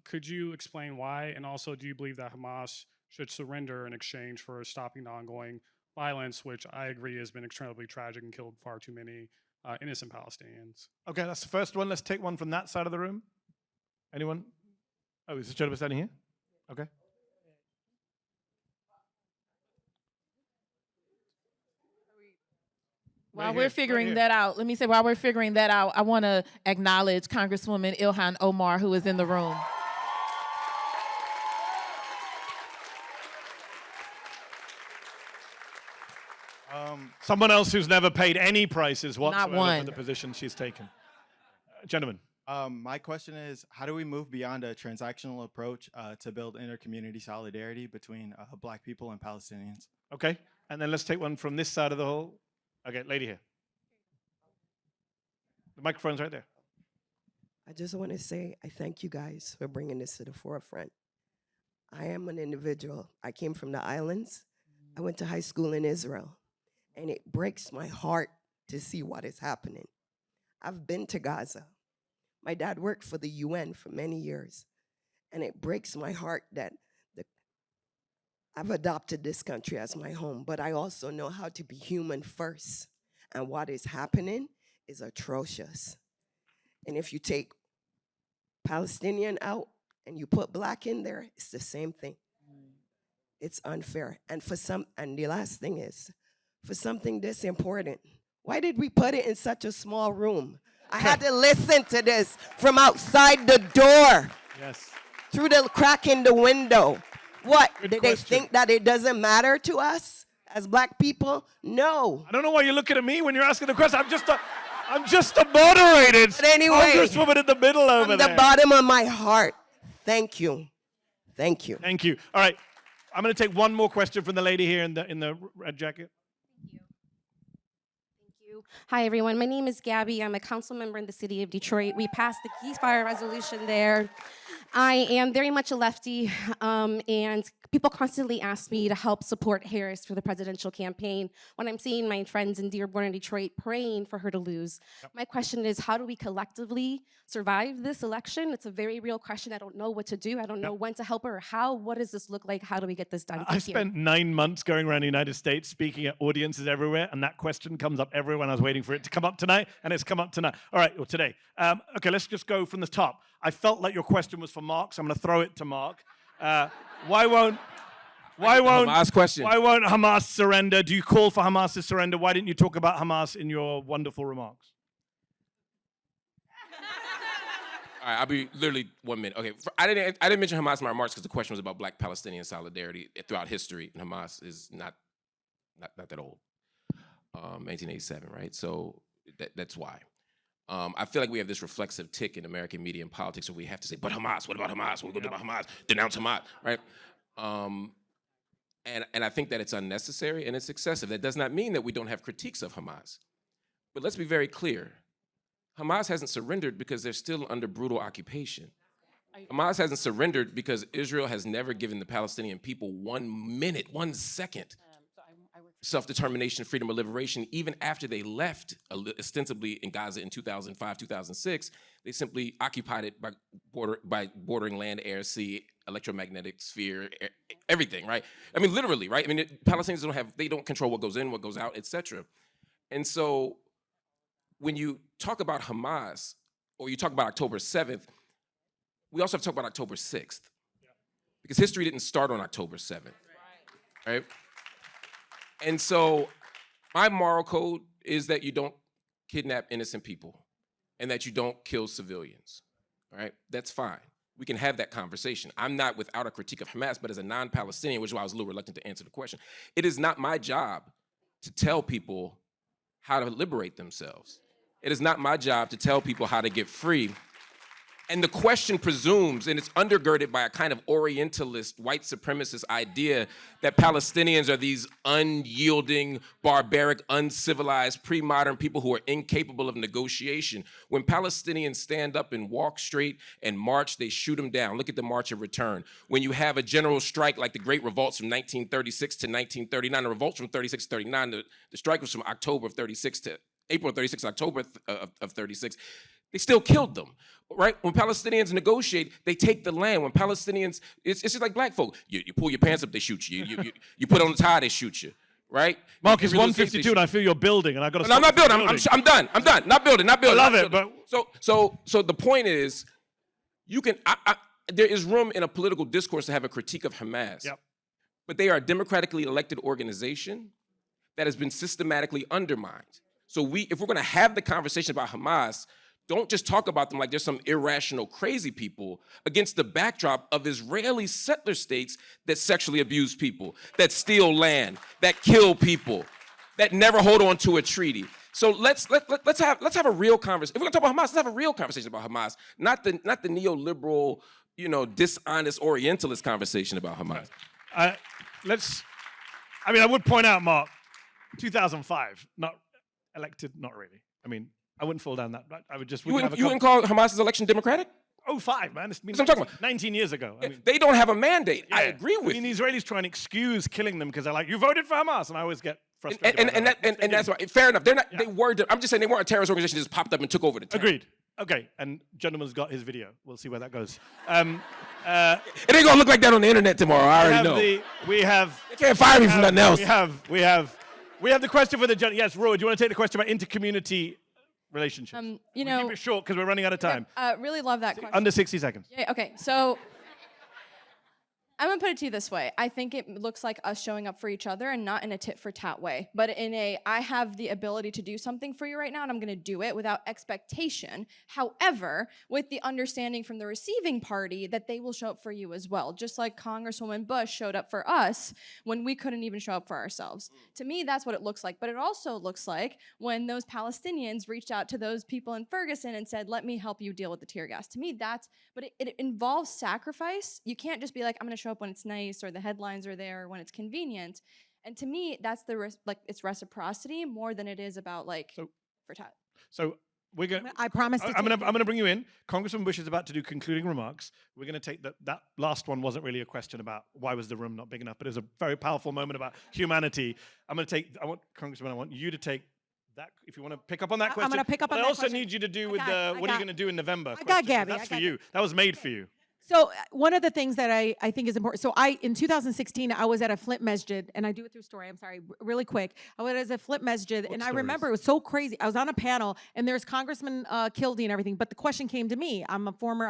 Speaker 6: Could you explain why? And also, do you believe that Hamas should surrender in exchange for stopping the ongoing violence, which I agree has been extremely tragic and killed far too many innocent Palestinians.
Speaker 2: Okay, that's the first one. Let's take one from that side of the room. Anyone? Oh, is this gentleman standing here? Okay.
Speaker 1: While
Speaker 2: Right
Speaker 1: we're
Speaker 2: here,
Speaker 1: figuring
Speaker 2: right here.
Speaker 1: that out, let me say, while we're figuring that out, I want to acknowledge Congresswoman Ilhan Omar, who is in the room.
Speaker 2: Someone else who's never paid any prices whatsoever
Speaker 1: one.
Speaker 2: for the position she's taken. Gentlemen.
Speaker 7: My question is, how do we move beyond a transactional approach to build inter-community solidarity between Black people and Palestinians?
Speaker 2: Okay, and then let's take one from this side of the hall. Okay, lady here. The microphone's right there.
Speaker 8: I just want to say I thank you guys for bringing this to the forefront. I am an individual. I came from the islands. I went to high school in Israel, and it breaks my heart to see what is happening. I've been to Gaza. My dad worked for the UN for many years, and it breaks my heart that I've adopted this country as my home, but I also know how to be human first, and what is happening is atrocious. And if you take Palestinian out and you put Black in there, it's the same thing. It's unfair. And the last thing is, for something this important, why did we put it in such a small room? I had to listen to this from outside the door,
Speaker 2: Yes.
Speaker 8: through the crack in the window. What,
Speaker 2: Good
Speaker 8: did they
Speaker 2: question.
Speaker 8: think that it doesn't matter to us as Black people? No.
Speaker 2: I don't know why you're looking at me when you're asking the question. I'm just a moderator.
Speaker 8: But anyway,
Speaker 2: Congresswoman in the middle over
Speaker 8: From
Speaker 2: there.
Speaker 8: the bottom of my heart, thank you. Thank you.
Speaker 2: Thank you. All right, I'm going to take one more question from the lady here in the red jacket.
Speaker 9: Hi, everyone. My name is Gabby. I'm a council member in the city of Detroit. We passed the ceasefire resolution there. I am very much a lefty, and people constantly ask me to help support Harris for the presidential campaign when I'm seeing my friends in Dearborn and Detroit praying for her to lose. My question is, how do we collectively survive this election? It's a very real question. I don't know what to do. I don't know when to help her or how. What does this look like? How do we get this done?
Speaker 2: I
Speaker 9: Thank you.
Speaker 2: spent 9 months going around the United States speaking at audiences everywhere, and that question comes up everywhere when I was waiting for it to come up tonight, and it's come up tonight. All right, or today. Okay, let's just go from the top. I felt like your question was for Mark, so I'm going to throw it to Mark. Why won't
Speaker 5: Hamas question.
Speaker 2: Why won't Hamas surrender? Do you call for Hamas to surrender? Why didn't you talk about Hamas in your wonderful remarks?
Speaker 5: All right, I'll be literally 1 minute. Okay, I didn't mention Hamas in my remarks because the question was about Black-Palestinian solidarity throughout history, and Hamas is not that old. 1987, right? So that's why. I feel like we have this reflexive tick in American media and politics where we have to say, but Hamas, what about Hamas? What are we going to do about Hamas? Denounce Hamas, right? And I think that it's unnecessary and it's excessive. That does not mean that we don't have critiques of Hamas. But let's be very clear. Hamas hasn't surrendered because they're still under brutal occupation. Hamas hasn't surrendered because Israel has never given the Palestinian people 1 minute, 1 second self-determination, freedom, or liberation. Even after they left ostensibly in Gaza in 2005, 2006, they simply occupied it by bordering land, air, sea, electromagnetic sphere, everything, right? I mean, literally, right? I mean, Palestinians don't control what goes in, what goes out, etc. And so when you talk about Hamas, or you talk about October 7th, we also have to talk about October 6th. Because history didn't start on October 7th, right? And so my moral code is that you don't kidnap innocent people and that you don't kill civilians, all right? That's fine. We can have that conversation. I'm not without a critique of Hamas, but as a non-Palestinian, which is why I was a little reluctant to answer the question, it is not my job to tell people how to liberate themselves. It is not my job to tell people how to get free. And the question presumes, and it's undergirded by a kind of Orientalist, white supremacist idea that Palestinians are these unyielding, barbaric, uncivilized, pre-modern people who are incapable of negotiation. When Palestinians stand up and walk straight and march, they shoot them down. Look at the March of Return. When you have a general strike like the Great Revolts from 1936 to 1939, the revolts from 36 to 39, the strike was from October of 36 to April of 36 to October of 36, they still killed them, right? When Palestinians negotiate, they take the land. When Palestinians, it's just like black folk. You pull your pants up, they shoot you. You put on a tie, they shoot you, right?
Speaker 2: Mark,
Speaker 5: You
Speaker 2: it's
Speaker 5: can real estate
Speaker 2: 1:52 and I feel you're building, and I got to.
Speaker 5: No, I'm not building. I'm done. I'm done. Not building. Not building.
Speaker 2: I love
Speaker 5: not
Speaker 2: it,
Speaker 5: building.
Speaker 2: but
Speaker 5: So the point is, you can. There is room in a political discourse to have a critique of Hamas.
Speaker 2: Yep.
Speaker 5: But they are a democratically elected organization that has been systematically undermined. So if we're going to have the conversation about Hamas, don't just talk about them like they're some irrational, crazy people against the backdrop of Israeli settler states that sexually abuse people, that steal land, that kill people, that never hold on to a treaty. So let's have a real conversation. If we're gonna talk about Hamas, let's have a real conversation about Hamas, not the neoliberal, dishonest Orientalist conversation about Hamas.
Speaker 2: I would point out, Mark, 2005, not elected, not really. I mean, I wouldn't fall down that. I would just.
Speaker 5: You wouldn't call Hamas's election democratic?
Speaker 2: 05, man.
Speaker 5: That's what I'm talking about.
Speaker 2: 19 years ago. I mean,
Speaker 5: they don't have a mandate.
Speaker 2: yeah.
Speaker 5: I agree with
Speaker 2: I mean,
Speaker 5: you.
Speaker 2: the Israelis try and excuse killing them because they're like, you voted for Hamas, and I always get frustrated.
Speaker 5: And that's why. Fair enough. They're not. Yeah. They were. I'm just saying they weren't a terrorist organization that just popped up and took over the town.
Speaker 2: Agreed. Okay, and gentleman's got his video. We'll see where that goes.
Speaker 5: It ain't gonna look like that on the internet tomorrow. I already know.
Speaker 2: They
Speaker 5: can't fire me for nothing else.
Speaker 2: We have the question for the gentleman. Yes, Ruwa, do you want to take the question about intercommunity relationships?
Speaker 3: You
Speaker 2: We'll keep it short because we're running out of time.
Speaker 3: Really love that question.
Speaker 2: Under 60 seconds.
Speaker 3: Yeah, okay, so I'm gonna put it to you this way. I think it looks like us showing up for each other and not in a tit for tat way, but in a, I have the ability to do something for you right now and I'm gonna do it without expectation. However, with the understanding from the receiving party that they will show up for you as well, just like Congresswoman Bush showed up for us when we couldn't even show up for ourselves. To me, that's what it looks like, but it also looks like when those Palestinians reached out to those people in Ferguson and said, let me help you deal with the tear gas. To me, but it involves sacrifice. You can't just be like, I'm gonna show up when it's nice or the headlines are there or when it's convenient. And to me, that's it's reciprocity more than it is about for tat.
Speaker 2: So we're going.
Speaker 4: I promise.
Speaker 2: I'm going to bring you in. Congresswoman Bush is about to do concluding remarks. We're going to take that last one wasn't really a question about why was the room not big enough, but it was a very powerful moment about humanity. Congresswoman, I want you to take that, if you want to pick up on that question.
Speaker 4: I'm going to pick up on that
Speaker 2: question. I
Speaker 4: question.
Speaker 2: also need you to do with the what are you going to do in November?
Speaker 4: I got Gabby.
Speaker 2: That's for you. That was made for you.
Speaker 4: So one of the things that I think is important, so in 2016, I was at a Flint masjid, and I do it through story, I'm sorry, really quick. I was at a Flint masjid, and I remember it was so crazy. I was on a panel, and there's Congressman Kildee and everything, but the question came to me. I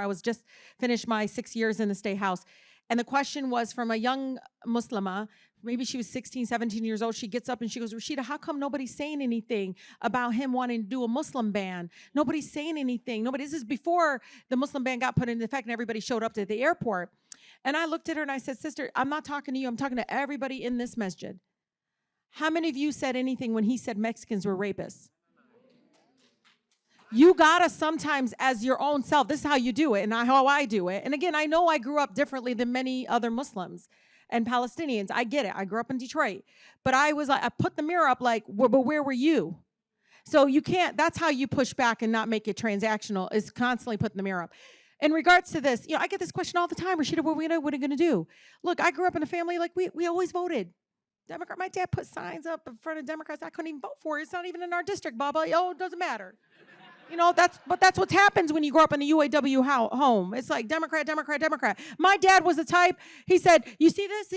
Speaker 4: was just finished my 6 years in the State House, and the question was from a young Muslima. Maybe she was 16, 17 years old. She gets up and she goes, Rashida, how come nobody's saying anything about him wanting to do a Muslim ban? Nobody's saying anything. This is before the Muslim ban got put into effect and everybody showed up to the airport. And I looked at her and I said, sister, I'm not talking to you. I'm talking to everybody in this masjid. How many of you said anything when he said Mexicans were rapists? You gotta sometimes, as your own self, this is how you do it and how I do it. And again, I know I grew up differently than many other Muslims and Palestinians. I get it. I grew up in Detroit. But I was like, I put the mirror up like, but where were you? So you can't, that's how you push back and not make it transactional, is constantly putting the mirror up. In regards to this, I get this question all the time, Rashida, what are we gonna do? Look, I grew up in a family, we always voted. Democrat, my dad put signs up in front of Democrats I couldn't even vote for. It's not even in our district, blah, blah. It doesn't matter. That's what happens when you grow up in a UAW home. It's like Democrat, Democrat, Democrat. My dad was the type, he said, you see this?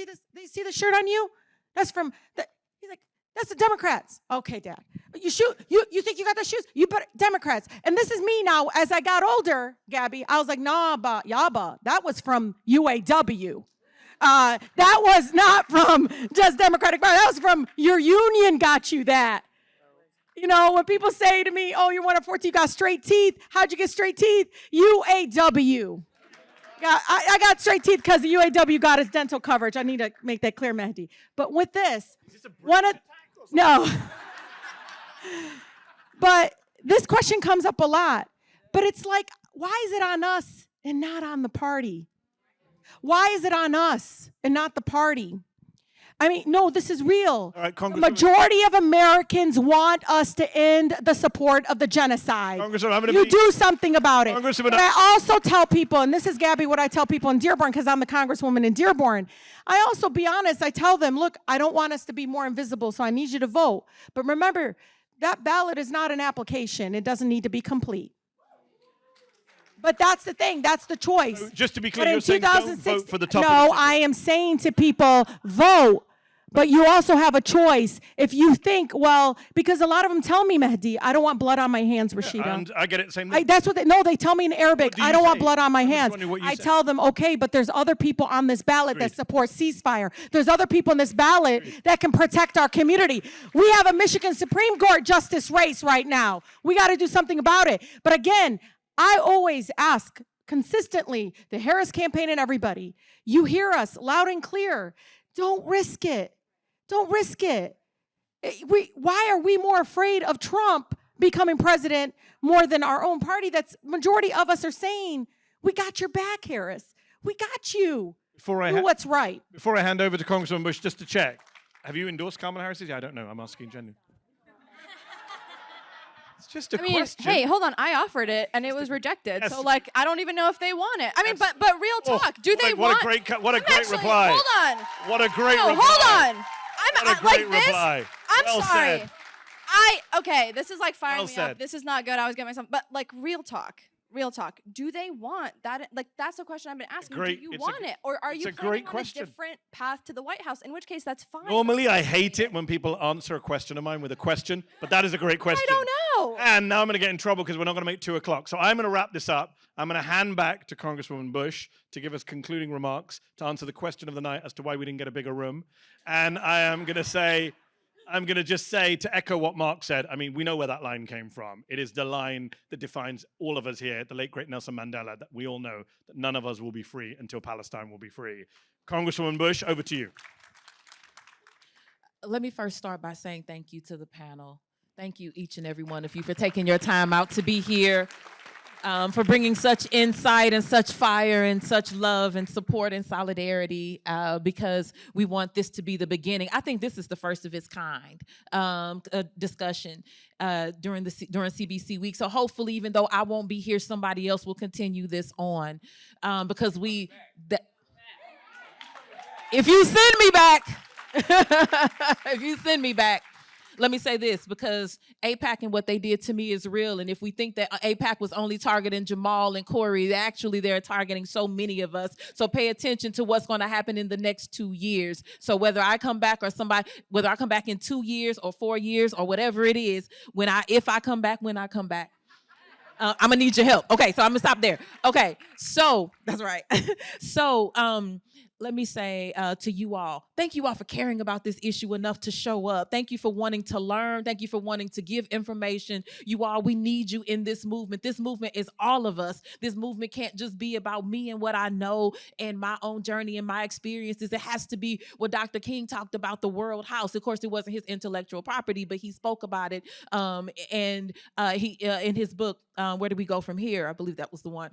Speaker 4: See the shirt on you? That's from, he's like, that's the Democrats. Okay, Dad. You think you got those shoes? You better, Democrats. And this is me now. As I got older, Gabby, I was like, nah, yaba, that was from UAW. That was not from just Democratic Party. That was from your union got you that. When people say to me, oh, you're 1 of 14, you got straight teeth. How'd you get straight teeth? UAW. I got straight teeth because the UAW got his dental coverage. I need to make that clear, Mehdi. But with this, no. But this question comes up a lot. But it's like, why is it on us and not on the party? Why is it on us and not the party? I mean, no, this is real.
Speaker 2: All right,
Speaker 4: the majority of Americans want us to end the support of the genocide. You do something about it. But I also tell people, and this is, Gabby, what I tell people in Dearborn, because I'm the Congresswoman in Dearborn. I also, be honest, I tell them, look, I don't want us to be more invisible, so I need you to vote. But remember, that ballot is not an application. It doesn't need to be complete. But that's the thing. That's the choice.
Speaker 2: So just to be clear, you're saying don't vote for the top.
Speaker 4: No, I am saying to people, vote. But you also have a choice if you think, well, because a lot of them tell me, Mehdi, I don't want blood on my hands, Rashida.
Speaker 2: And I get it, same thing.
Speaker 4: That's what they tell me in Arabic.
Speaker 2: do
Speaker 4: I
Speaker 2: you
Speaker 4: don't want
Speaker 2: say?
Speaker 4: blood on my
Speaker 2: I'm just
Speaker 4: hands.
Speaker 2: wondering what you
Speaker 4: I
Speaker 2: say.
Speaker 4: tell them, okay, but there's other people on this ballot that
Speaker 2: Agreed.
Speaker 4: support ceasefire. There's other people in this ballot that can protect our community. We have a Michigan Supreme Court justice race right now. We got to do something about it. But again, I always ask consistently, the Harris campaign and everybody, you hear us loud and clear. Don't risk it. Don't risk it. Why are we more afraid of Trump becoming president more than our own party? That's majority of us are saying, we got your back, Harris. We got you. Do what's right.
Speaker 2: Before I hand over to Congresswoman Bush, just to check, have you endorsed Kamala Harris? Yeah, I don't know. I'm asking genuinely. It's just a question.
Speaker 3: Hey, hold on. I offered it and it was rejected.
Speaker 2: Yes.
Speaker 3: So like, I don't even know if they want it. I mean, but real talk. Do they
Speaker 2: what
Speaker 3: want?
Speaker 2: a great, what a
Speaker 3: I'm
Speaker 2: great
Speaker 3: actually-
Speaker 2: reply.
Speaker 3: Hold on.
Speaker 2: What a great
Speaker 3: No,
Speaker 2: reply.
Speaker 3: hold on.
Speaker 2: What a
Speaker 3: I'm
Speaker 2: great
Speaker 3: like this.
Speaker 2: reply.
Speaker 3: I'm
Speaker 2: Well
Speaker 3: sorry.
Speaker 2: said.
Speaker 3: Okay, this is like firing
Speaker 2: Well
Speaker 3: me
Speaker 2: said.
Speaker 3: up. This is not good. I was getting myself, but like real talk. Real talk. Do they want that? Like that's the question I've been asking.
Speaker 2: Great-
Speaker 3: Do you
Speaker 2: it's a
Speaker 3: want
Speaker 2: gr-
Speaker 3: it, or are
Speaker 2: it's
Speaker 3: you
Speaker 2: a
Speaker 3: planning
Speaker 2: great
Speaker 3: on
Speaker 2: question.
Speaker 3: a different path to the White House? In which case, that's fine.
Speaker 2: Normally, I hate it when people answer a question of mine with a question, but that is a great question.
Speaker 3: I don't know.
Speaker 2: And now I'm going to get in trouble because we're not going to make 2 o'clock. So I'm going to wrap this up. I'm going to hand back to Congresswoman Bush to give us concluding remarks to answer the question of the night as to why we didn't get a bigger room. And I am going to say, I'm going to just say, to echo what Mark said, I mean, we know where that line came from. It is the line that defines all of us here, the late, great Nelson Mandela, that we all know that none of us will be free until Palestine will be free. Congresswoman Bush, over to you.
Speaker 1: Let me first start by saying thank you to the panel. Thank you, each and every one of you, for taking your time out to be here, for bringing such insight and such fire and such love and support and solidarity, because we want this to be the beginning. I think this is the first of its kind discussion during CBC week. So hopefully, even though I won't be here, somebody else will continue this on, because if you send me back, if you send me back, let me say this, because AIPAC and what they did to me is real. And if we think that AIPAC was only targeting Jamal and Cori, actually they're targeting so many of us. So pay attention to what's going to happen in the next 2 years. So whether I come back or whether I come back in 2 years or 4 years or whatever it is, if I come back, I'm gonna need your help. Okay, so I'm gonna stop there. Okay, so that's right. So let me say to you all, thank you all for caring about this issue enough to show up. Thank you for wanting to learn. Thank you for wanting to give information. You all, we need you in this movement. This movement is all of us. This movement can't just be about me and what I know and my own journey and my experiences. It has to be what Dr. King talked about, the World House. Of course, it wasn't his intellectual property, but he spoke about it. And he in his book, Where Do We Go From Here? I believe that was the one.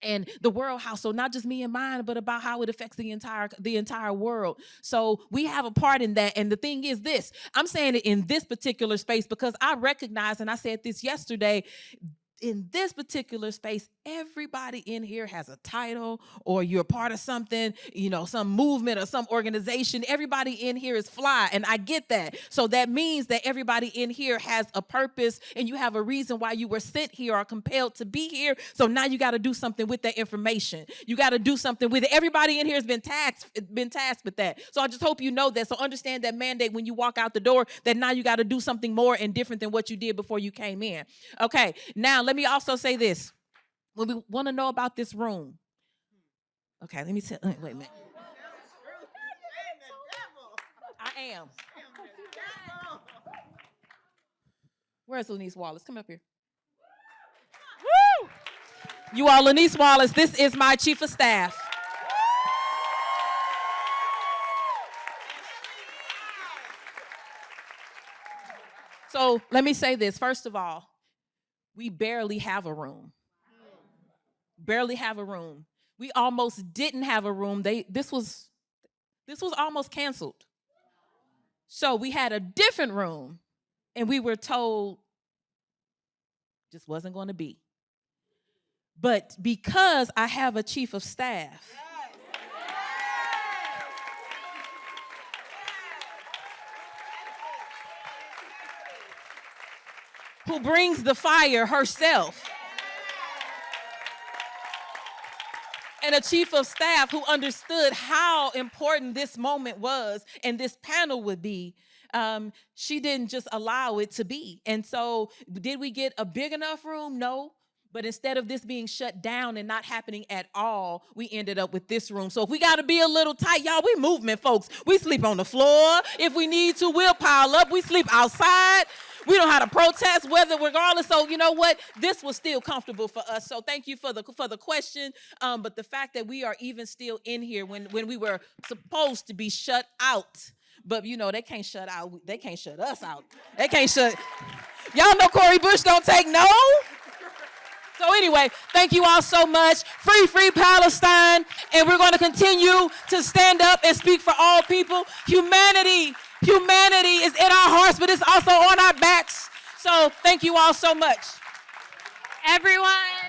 Speaker 1: And the World House, so not just me and mine, but about how it affects the entire world. So we have a part in that. And the thing is this, I'm saying it in this particular space because I recognize, and I said this yesterday, in this particular space, everybody in here has a title, or you're part of something, some movement or some organization. Everybody in here is fly, and I get that. So that means that everybody in here has a purpose, and you have a reason why you were sent here or compelled to be here. So now you got to do something with that information. You got to do something with it. Everybody in here has been tasked with that. So I just hope you know that. So understand that mandate when you walk out the door, that now you got to do something more and different than what you did before you came in. Okay, now let me also say this. When we want to know about this room. Okay, let me tell, wait a minute. I am. Where's Lanice Wallace? Come up here. Woo! You all, Lanice Wallace, this is my chief of staff. So let me say this. First of all, we barely have a room. Barely have a room. We almost didn't have a room. This was almost canceled. So we had a different room, and we were told just wasn't going to be. But because I have a chief of staff who brings the fire herself, and a chief of staff who understood how important this moment was and this panel would be. She didn't just allow it to be. And so did we get a big enough room? No. But instead of this being shut down and not happening at all, we ended up with this room. So if we got to be a little tight, y'all, we movement folks. We sleep on the floor. If we need to, we'll pile up. We sleep outside. We know how to protest, weather, regardless. So you know what? This was still comfortable for us. So thank you for the question. But the fact that we are even still in here when we were supposed to be shut out. But you know, they can't shut out. They can't shut us out. They can't shut. Y'all know Cori Bush don't take no. So anyway, thank you all so much. Free, free Palestine. And we're going to continue to stand up and speak for all people. Humanity is in our hearts, but it's also on our backs. So thank you all so much.
Speaker 10: Everyone.